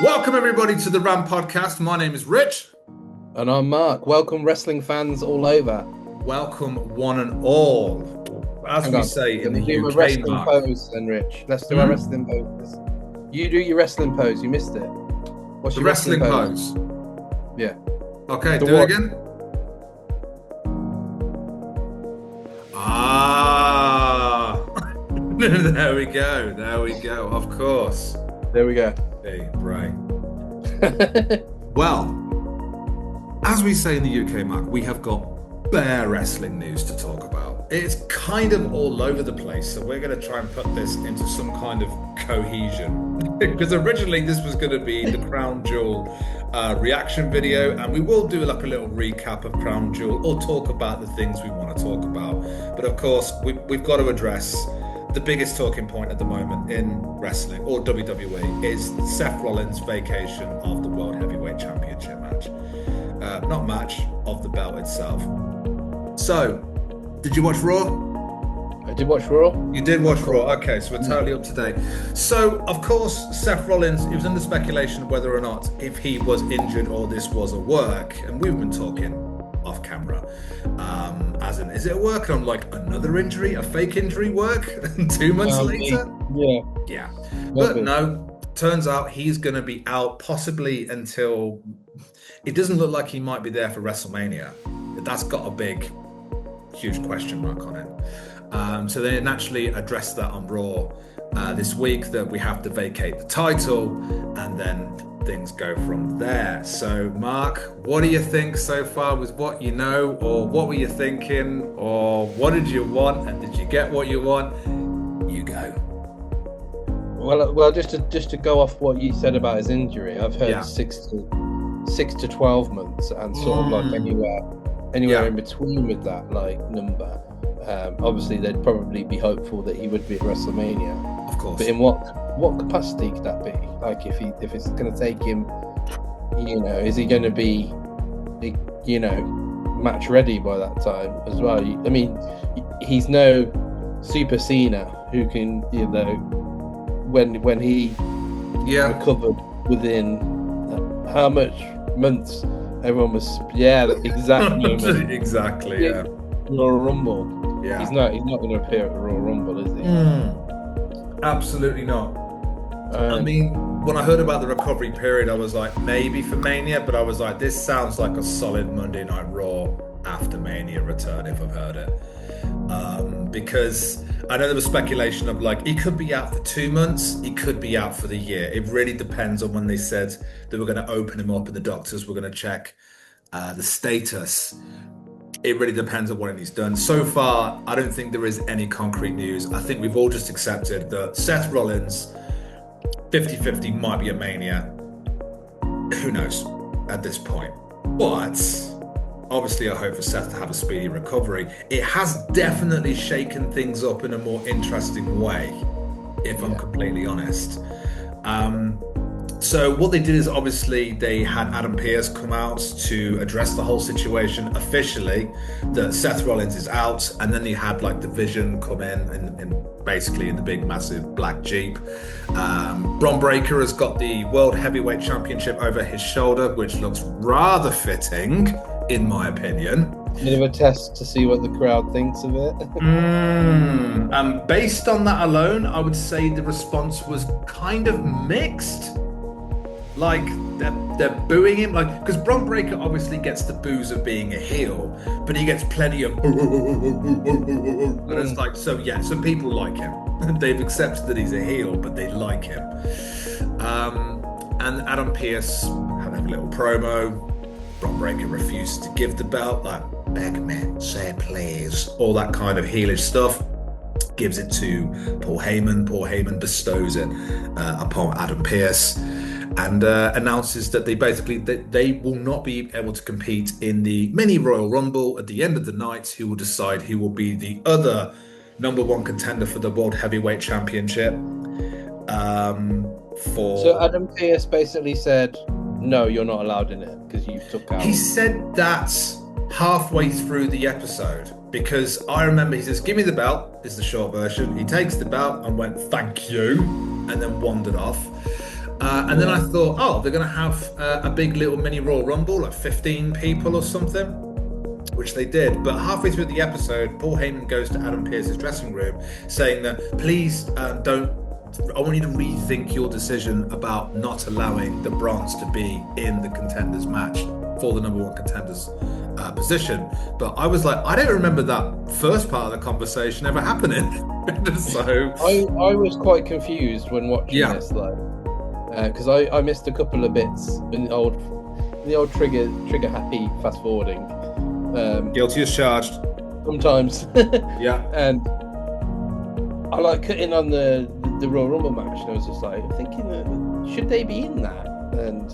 Welcome everybody to the Ram podcast. My name is Rich. And I'm Mark. Welcome wrestling fans all over. Welcome one and all. As we say in the UK, wrestling Mark. pose then, Rich. Let's do our wrestling poses. You do your wrestling pose. You missed it. What's The your wrestling pose. Yeah. Okay, The do what? it again. Ah. There we go. Of course. There we go. Hey, right. Well, as we say in the UK, Mark, we have got bare wrestling news to talk about. It's kind of all over the place, so we're going to try and put this into some kind of cohesion. Because originally this was going to be the Crown Jewel reaction video, and we will do like a little recap of Crown Jewel or talk about the things we want to talk about. But of course, we've got to address the biggest talking point at the moment in wrestling or WWE is Seth Rollins' vacation of the World Heavyweight Championship match. Not match, of the belt itself. So, did you watch Raw? I did watch Raw. You did watch Raw. Okay, so we're totally up to date. So, of course, Seth Rollins, it was under speculation whether or not if he was injured or this was a work. And we've been talking off camera. As in, is it a work? And I'm like, another injury? A fake injury work? 2 months later? Yeah. But no, turns out he's going to be out possibly until... It doesn't look like he might be there for WrestleMania. That's got a big, huge question mark on it. So they naturally addressed that on Raw this week, that we have to vacate the title, and then things go from there. So, Mark, what do you think so far with what you know, or what were you thinking, or what did you want, and did you get what you want? You go. Well, just to go off what you said about his injury, I've heard 6 to 12 months, and sort of like anywhere in between with that like number. Obviously, they'd probably be hopeful that he would be at WrestleMania. Of course. But in what capacity could that be? Like, if it's going to take him, is he going to be, match ready by that time as well? I mean, he's no Super Cena who can, when he recovered within how much months, everyone was the exact moment. Exactly. Yeah. Royal Rumble. Yeah. He's not going to appear at the Royal Rumble, is he? Absolutely not. I mean, when I heard about the recovery period, I was like, maybe for Mania, but I was like, this sounds like a solid Monday Night Raw after Mania return, if I've heard it. Because I know there was speculation of like, he could be out for 2 months, he could be out for the year. It really depends on when they said they were going to open him up and the doctors were going to check the status. It really depends on what he's done. So far, I don't think there is any concrete news. I think we've all just accepted that Seth Rollins, 50-50 might be a Mania. Who knows at this point? But obviously, I hope for Seth to have a speedy recovery. It has definitely shaken things up in a more interesting way, if I'm completely honest. So what they did is obviously they had Adam Pearce come out to address the whole situation officially, that Seth Rollins is out, and then they had like the Vision come in basically in the big massive black Jeep. Bron Breakker has got the World Heavyweight Championship over his shoulder, which looks rather fitting, in my opinion. Bit of a test to see what the crowd thinks of it. And based on that alone, I would say the response was kind of mixed. Like, they're booing him, like, because Bron Breakker obviously gets the boos of being a heel, but he gets plenty of and it's like, so people like him. They've accepted that he's a heel, but they like him. And Adam Pearce had a little promo. Bron Breakker refuses to give the belt, like, beg me, say please, all that kind of heelish stuff. Gives it to Paul Heyman. Paul Heyman bestows it upon Adam Pearce, and announces that they will not be able to compete in the mini Royal Rumble at the end of the night. Who will decide who will be the other number one contender for the World Heavyweight Championship? So Adam Pearce basically said, no, you're not allowed in it because you took out. He said that halfway through the episode, because I remember he says, give me the belt, is the short version. He takes the belt and went, thank you, and then wandered off. And then I thought, oh, they're going to have a big little mini Royal Rumble, like 15 people or something, which they did. But halfway through the episode, Paul Heyman goes to Adam Pearce's dressing room saying that, please I want you to rethink your decision about not allowing the Bronze to be in the contenders match for the number one contenders position. But I was like, I don't remember that first part of the conversation ever happening. So I was quite confused when watching this, like, because I missed a couple of bits in the old trigger happy fast forwarding. Guilty as charged. Sometimes. Yeah. And I like cutting on the Royal Rumble match, and I was just like thinking, should they be in that? And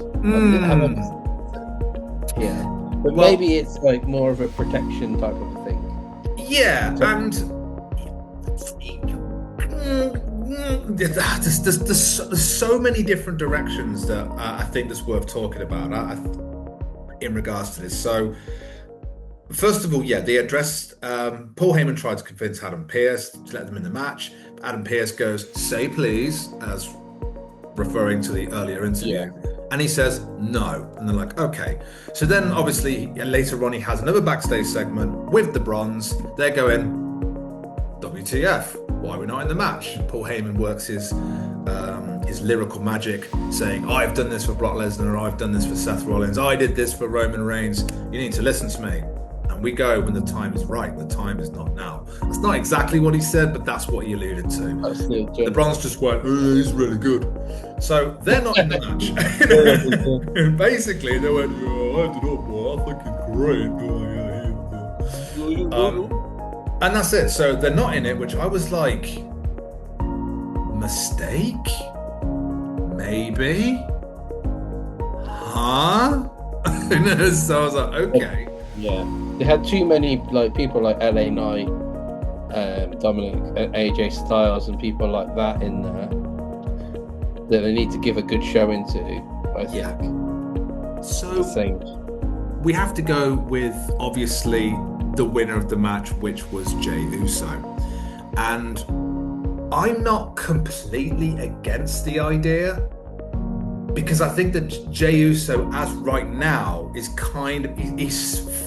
but maybe it's like more of a protection type of a thing. Yeah, and there's so many different directions that I think that's worth talking about in regards to this. So, first of all, they addressed Paul Heyman tried to convince Adam Pearce to let them in the match. Adam Pearce goes, "Say please," as referring to the earlier interview. And he says no. And they're like, okay. So then obviously later on he has another backstage segment with the Bronze. They're going, WTF, why are we not in the match? Paul Heyman works his lyrical magic, saying, I've done this for Brock Lesnar, I've done this for Seth Rollins, I did this for Roman Reigns, you need to listen to me. And we go when the time is right. The time is not now. That's not exactly what he said, but that's what he alluded to. The Bronze just went, he's really good. So they're not in the match. Basically, they went, I don't know, I think it's great. And that's it. So they're not in it, which I was like, mistake? Maybe? Huh? So I was like, okay. Yeah. They had too many people like LA Knight, Dominic, AJ Styles, and people like that in there that they need to give a good showing to, I think. Yeah. So we have to go with, obviously, the winner of the match, which was Jey Uso. And I'm not completely against the idea, because I think that Jey Uso, as right now, is he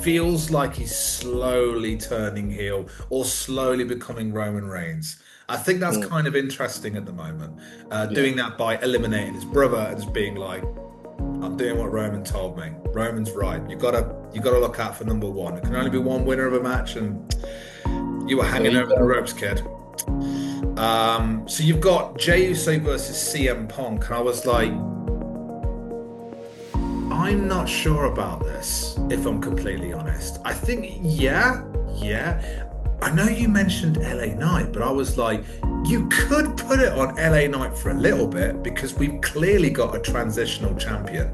feels like he's slowly turning heel or slowly becoming Roman Reigns. I think that's kind of interesting at the moment. Doing that by eliminating his brother and just being like, I'm doing what Roman told me. Roman's right. You gotta look out for number one. There can only be one winner of a match, and you were hanging over the ropes, kid. So you've got Jey Uso versus CM Punk, and I was like, I'm not sure about this, if I'm completely honest. I think, yeah. I know you mentioned LA Knight, but I was like, you could put it on LA Knight for a little bit, because we've clearly got a transitional champion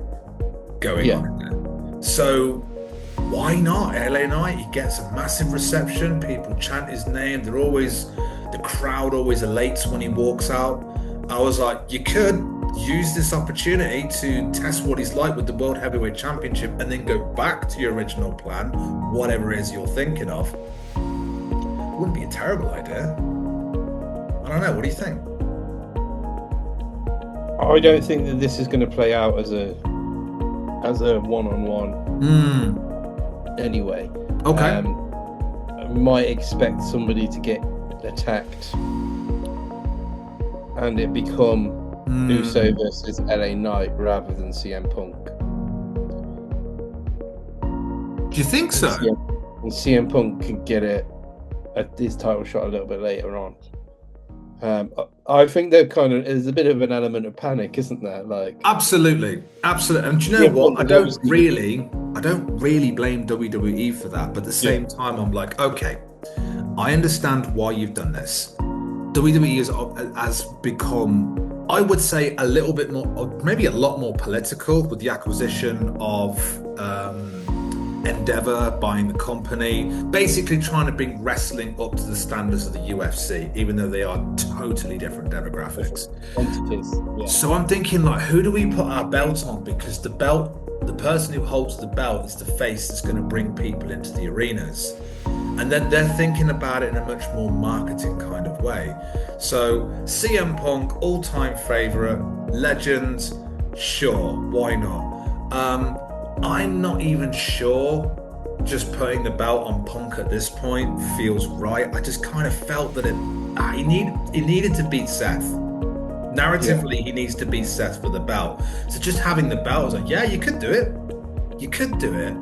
going on in there. So why not LA Knight? He gets a massive reception. People chant his name. The crowd always elates when he walks out. I was like, you could use this opportunity to test what he's like with the World Heavyweight Championship and then go back to your original plan, whatever it is you're thinking of. Wouldn't be a terrible idea. I don't know, what do you think? I don't think that this is going to play out as a one-on-one anyway. Okay. I might expect somebody to get attacked and it become Uso versus LA Knight rather than CM Punk. Do you think so? And CM Punk can get his title shot a little bit later on. I think there's a bit of an element of panic, isn't there? Like, absolutely. And do you know what? I don't really blame WWE for that, but at the same time, I'm like, okay, I understand why you've done this. WWE has become, I would say, a little bit more, or maybe a lot more political with the acquisition of Endeavor buying the company, basically trying to bring wrestling up to the standards of the UFC, even though they are totally different demographics. So I'm thinking, like, who do we put our belt on? Because the person who holds the belt is the face that's going to bring people into the arenas. And then they're thinking about it in a much more marketing kind of way. So CM Punk, all-time favorite, legend, sure, why not? I'm not even sure just putting the belt on Punk at this point feels right. I just kind of felt that he needed to beat Seth. Narratively, he needs to beat Seth for the belt. So just having the belt, I was like, yeah, you could do it. You could do it.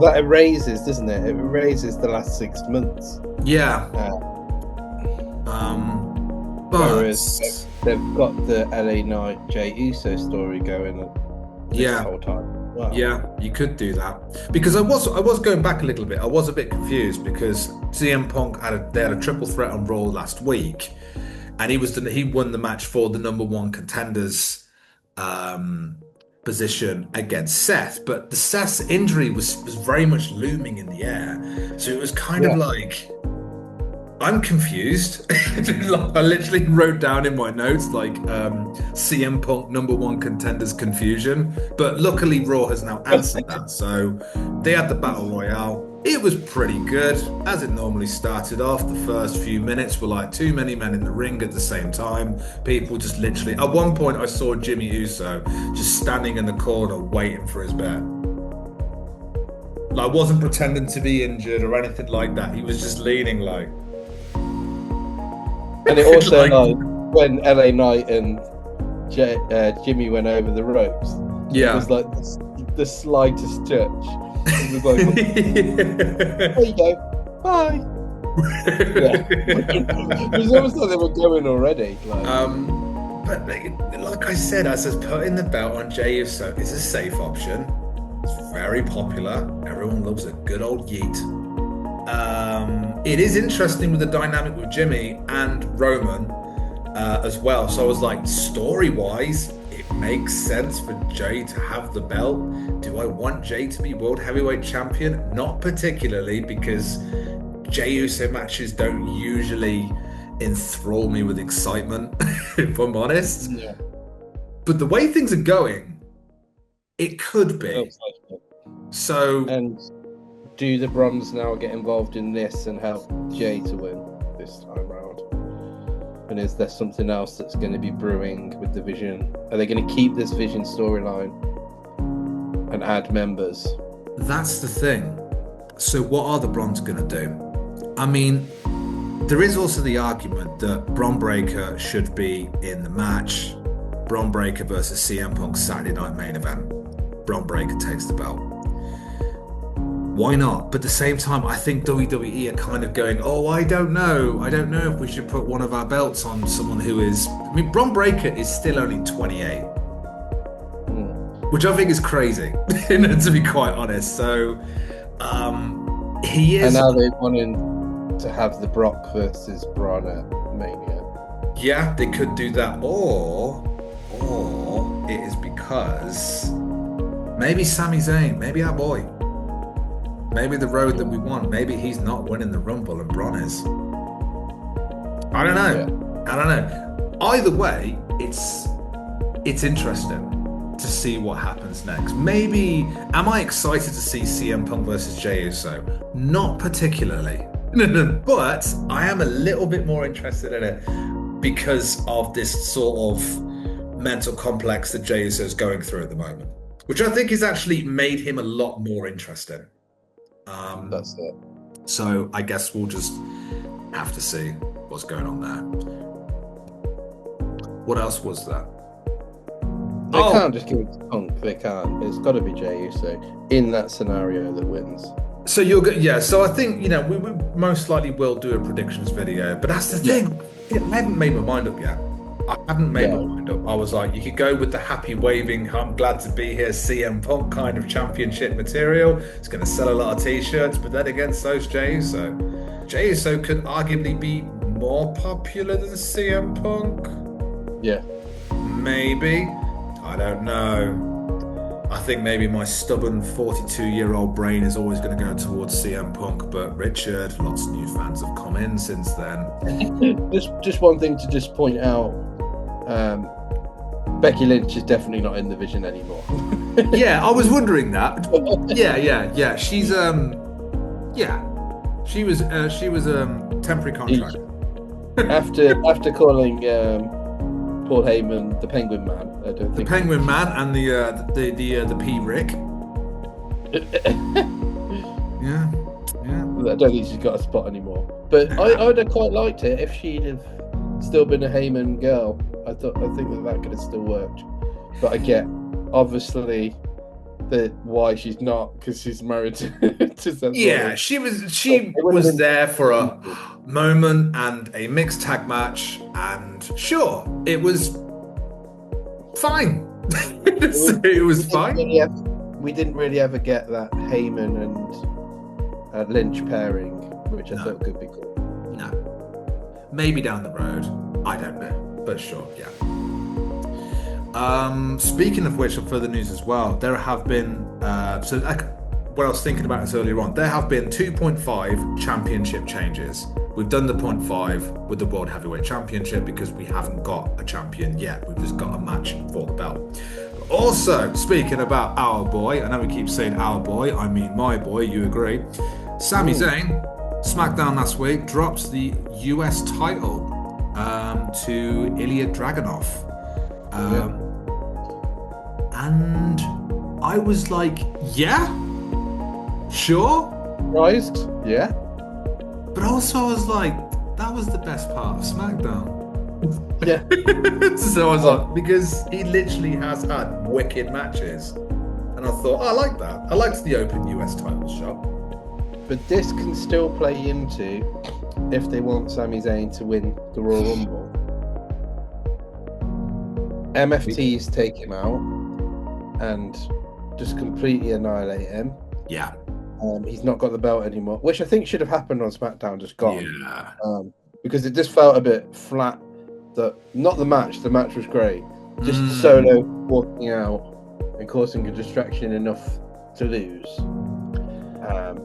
That erases, doesn't it? It erases the last 6 months. Yeah. But whereas they've got the LA Knight Jey Uso story going this whole time. Wow. Yeah, you could do that. Because I was going back a little bit. I was a bit confused because CM Punk had a triple threat on Raw last week, and he won the match for the number one contenders position against Seth. But the Seth's injury was very much looming in the air, so it was kind of like, I'm confused. I literally wrote down in my notes like CM Punk number one contenders confusion. But luckily Raw has now answered that. So they had the Battle Royale. It was pretty good, as it normally started off. The first few minutes were like too many men in the ring at the same time. People just literally... At one point I saw Jimmy Uso just standing in the corner waiting for his bet. Like, wasn't pretending to be injured or anything like that. He was just leaning like... And it also, like, when LA Knight and Jimmy went over the ropes, it was like the slightest touch. It was like, there you go, bye. It was almost like they were going already. Like. But like I said, I said putting the belt on Jey Uso is a safe option. It's very popular. Everyone loves a good old yeet. It is interesting with the dynamic with Jimmy and Roman as well. So I was like, story-wise, it makes sense for Jey to have the belt. Do I want Jey to be World Heavyweight Champion? Not particularly, because Jey Uso matches don't usually enthrall me with excitement, if I'm honest. Yeah. But the way things are going, it could be. So... And do the Bronze now get involved in this and help Jey to win this time round? And is there something else that's going to be brewing with the Vision? Are they going to keep this Vision storyline and add members? That's the thing. So what are the Bronze going to do? I mean, there is also the argument that Bron Breakker should be in the match. Bron Breakker versus CM Punk Saturday Night Main Event. Bron Breakker takes the belt. Why not? But at the same time, I think WWE are kind of going, oh, I don't know if we should put one of our belts on someone who is... I mean, Bron Breakker is still only 28. Which I think is crazy, to be quite honest. So, he is... And now they're wanting to have the Brock versus Braun at Mania. Yeah, they could do that. Or it is because maybe Sami Zayn, maybe our boy. Maybe the road that we want. Maybe he's not winning the Rumble and Braun is. I don't know. Yeah. I don't know. Either way, it's interesting to see what happens next. Maybe, am I excited to see CM Punk versus Jey Uso? Not particularly. But I am a little bit more interested in it because of this sort of mental complex that Jey Uso is going through at the moment, which I think has actually made him a lot more interesting. That's it. So I guess we'll just have to see what's going on there. What else was that? They can't just give it to Punk. They can't. It's got to be Jey Uso in that scenario that wins. So you're good. Yeah. So I think we most likely will do a predictions video. But that's the thing. I haven't made my mind up yet. I haven't made my mind up. I was like, you could go with the happy waving, I'm glad to be here, CM Punk kind of championship material. It's going to sell a lot of t-shirts, but then again, so's Jey Uso. Jey Uso could arguably be more popular than CM Punk. Yeah. Maybe. I don't know. I think maybe my stubborn 42-year-old brain is always going to go towards CM Punk, but Richard, lots of new fans have come in since then. Just one thing to just point out. Becky Lynch is definitely not in the Vision anymore. Yeah, I was wondering that. Yeah. She's She was temporary contract. After calling Paul Heyman the Penguin Man, I don't think the Penguin Man and the P Rick. Yeah. I don't think she's got a spot anymore. But I'd have quite liked it if she'd have still been a Heyman girl. I think that could have still worked. But I get obviously why she's not, because she's married to Seth Rollins. She was there for a moment and a mixed tag match, and sure, it was fine. It was fine. We didn't really ever get that Heyman and Lynch pairing, which I thought could be cool. No, maybe down the road. I don't know, but sure, yeah. Speaking of which, of further news as well, there have been what I was thinking about this earlier on, there have been 2.5 championship changes. We've done the 0.5 with the World Heavyweight Championship because we haven't got a champion yet. We've just got a match for the belt. Also, speaking about our boy, I know we keep saying our boy, I mean my boy, you agree. Sami Zayn, SmackDown last week, drops the US title to Ilya Dragunov. And I was like, yeah, sure. Surprised? Yeah. But also I was like, that was the best part of SmackDown. Yeah. So I was like, because he literally has had wicked matches. And I thought, I like that. I liked the open US title shot. But this can still play into if they want Sami Zayn to win the Royal Rumble. MFTs take him out and just completely annihilate him. Yeah. He's not got the belt anymore, which I think should have happened on SmackDown, just gone. Yeah. Because it just felt a bit flat. Not the match was great. Just Solo walking out and causing a distraction enough to lose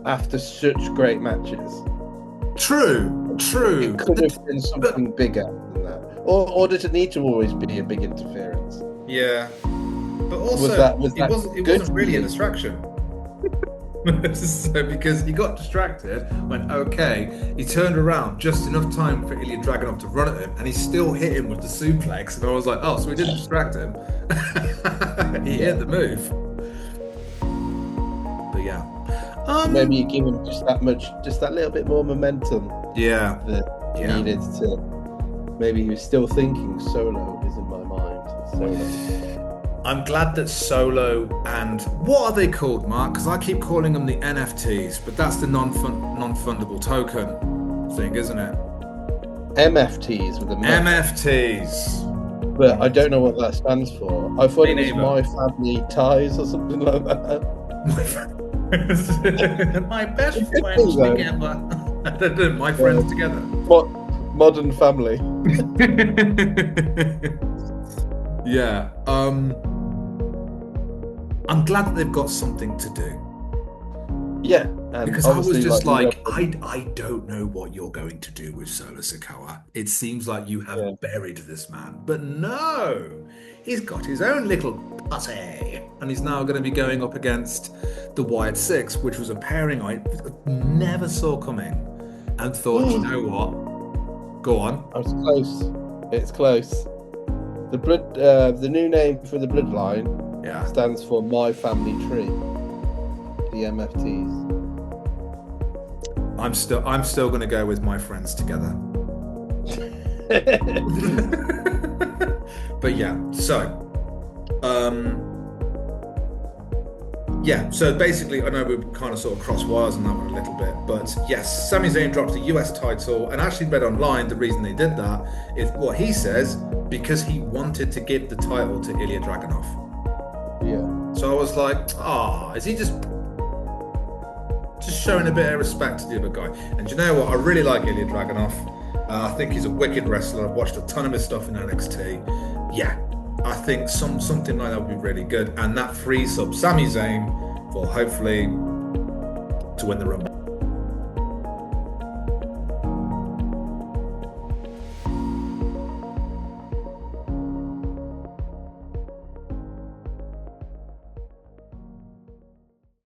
after such great matches. True. It could have been something bigger than that. Or does it need to always be a big interference? Yeah. But also, it wasn't really a distraction. So, because he got distracted, went okay, he turned around just enough time for Ilya Dragunov to run at him, and he still hit him with the suplex. And I was like, oh, so he didn't distract him. He hit the move. But yeah. Maybe you give him just that little bit more momentum. Yeah. That he needed to. Maybe he was still thinking Solo is in my mind. Solo. I'm glad that Solo and what are they called, Mark? Because I keep calling them the NFTs, but that's the non-fundable token thing, isn't it? MFTs with a MFTs. But I don't know what that stands for. I thought it was My Family Ties or something like that. My best friends together. My friends together. Modern Family. Yeah. I'm glad that they've got something to do. Yeah. Because I was just like I don't know what you're going to do with Solo Sikoa. It seems like you have buried this man. But no, he's got his own little pussy. And he's now going to be going up against the Wyatt Six, which was a pairing I never saw coming. And thought, you know what? Go on. It's close. It's close. The new name for the bloodline stands for My Family Tree. The MFTs. I'm still going to go with My Friends Together. But yeah, so so basically, I know we kind of sort of cross wires on that one a little bit, but yes, Sami Zayn drops the US title, and actually read online the reason they did that is what he says, because he wanted to give the title to Ilya Dragunov. Yeah. So I was like, is he just showing a bit of respect to the other guy? And you know what? I really like Ilya Dragunov. I think he's a wicked wrestler. I've watched a ton of his stuff in NXT. Yeah, I think something like that would be really good, and that frees up Sami Zayn for hopefully to win the Rumble.